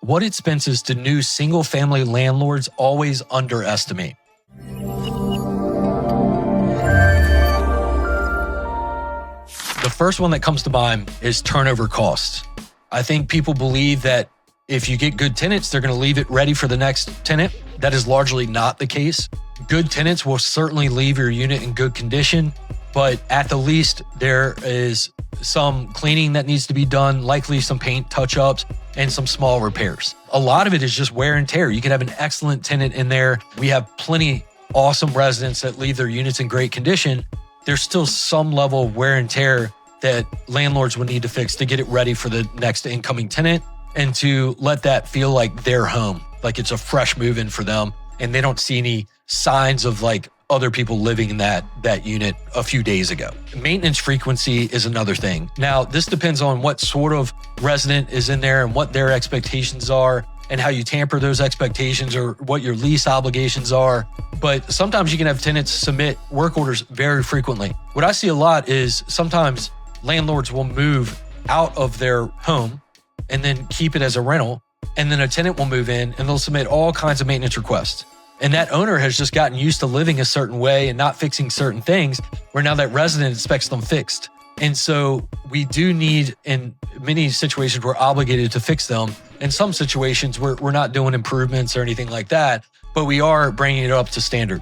What expenses do new single-family landlords always underestimate? The first one that comes to mind is turnover costs. I think people believe that if you get good tenants, they're going to leave it ready for the next tenant. That is largely not the case. Good tenants will certainly leave your unit in good condition, but at the least, there is some cleaning that needs to be done, likely some paint touch-ups, and some small repairs. A lot of it is just wear and tear. You can have an excellent tenant in there. We have plenty awesome residents that leave their units in great condition. There's still some level of wear and tear that landlords would need to fix to get it ready for the next incoming tenant and to let that feel like their home, like it's a fresh move-in for them and they don't see any signs of like other people living in that unit a few days ago. Maintenance frequency is another thing. Now, this depends on what sort of resident is in there and what their expectations are and how you tamper those expectations or what your lease obligations are. But sometimes you can have tenants submit work orders very frequently. What I see a lot is sometimes landlords will move out of their home and then keep it as a rental. And then a tenant will move in and they'll submit all kinds of maintenance requests. And that owner has just gotten used to living a certain way and not fixing certain things, where now that resident expects them fixed. And so we do need, in many situations, we're obligated to fix them. In some situations, we're not doing improvements or anything like that, but we are bringing it up to standard.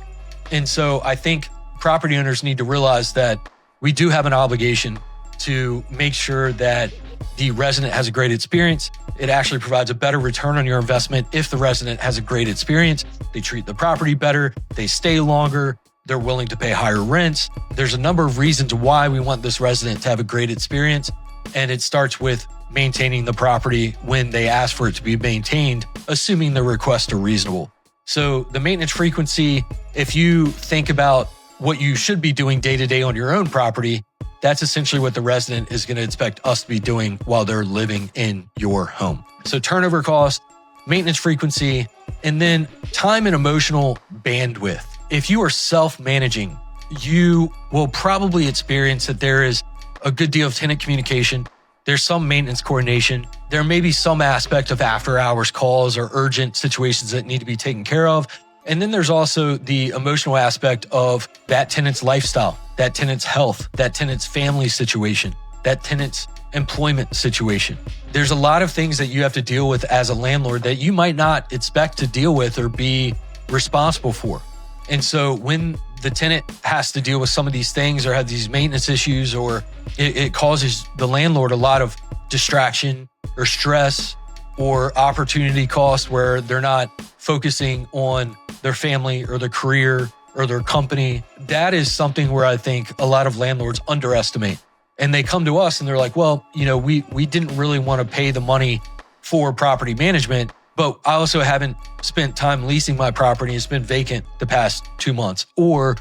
And so I think property owners need to realize that we do have an obligation to make sure that the resident has a great experience. It actually provides a better return on your investment if the resident has a great experience. They treat the property better, they stay longer, they're willing to pay higher rents. There's a number of reasons why we want this resident to have a great experience. And it starts with maintaining the property when they ask for it to be maintained, assuming the requests are reasonable. So the maintenance frequency, if you think about what you should be doing day to day on your own property, that's essentially what the resident is going to expect us to be doing while they're living in your home. So turnover cost, maintenance frequency, and then time and emotional bandwidth. If you are self-managing, you will probably experience that there is a good deal of tenant communication. There's some maintenance coordination. There may be some aspect of after-hours calls or urgent situations that need to be taken care of. And then there's also the emotional aspect of that tenant's lifestyle, that tenant's health, that tenant's family situation, that tenant's employment situation. There's a lot of things that you have to deal with as a landlord that you might not expect to deal with or be responsible for. And so when the tenant has to deal with some of these things or have these maintenance issues, or it causes the landlord a lot of distraction or stress or opportunity cost where they're not focusing on their family or their career or their company. That is something where I think a lot of landlords underestimate. And they come to us and they're like, well, we didn't really want to pay the money for property management, but I also haven't spent time leasing my property. It's been vacant the past 2 months, or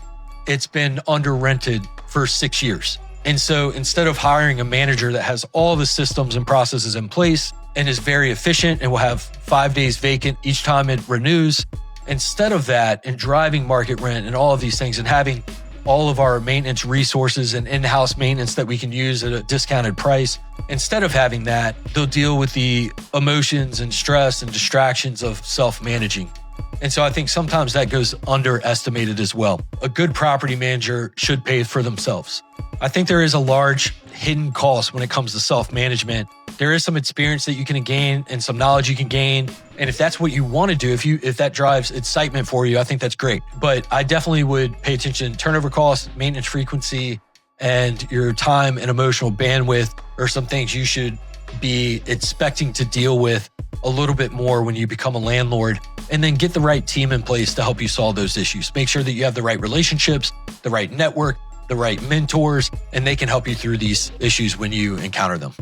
it's been under rented for 6 years. And so instead of hiring a manager that has all the systems and processes in place and is very efficient and will have 5 days vacant each time it renews, instead of that and driving market rent and all of these things and having all of our maintenance resources and in-house maintenance that we can use at a discounted price, instead of having that, they'll deal with the emotions and stress and distractions of self-managing. And so I think sometimes that goes underestimated as well. A good property manager should pay for themselves. I think there is a large hidden cost when it comes to self-management. There is some experience that you can gain and some knowledge you can gain. And if that's what you want to do, if that drives excitement for you, I think that's great. But I definitely would pay attention to turnover costs, maintenance frequency, and your time and emotional bandwidth are some things you should be expecting to deal with a little bit more when you become a landlord, and then get the right team in place to help you solve those issues. Make sure that you have the right relationships, the right network, the right mentors, and they can help you through these issues when you encounter them.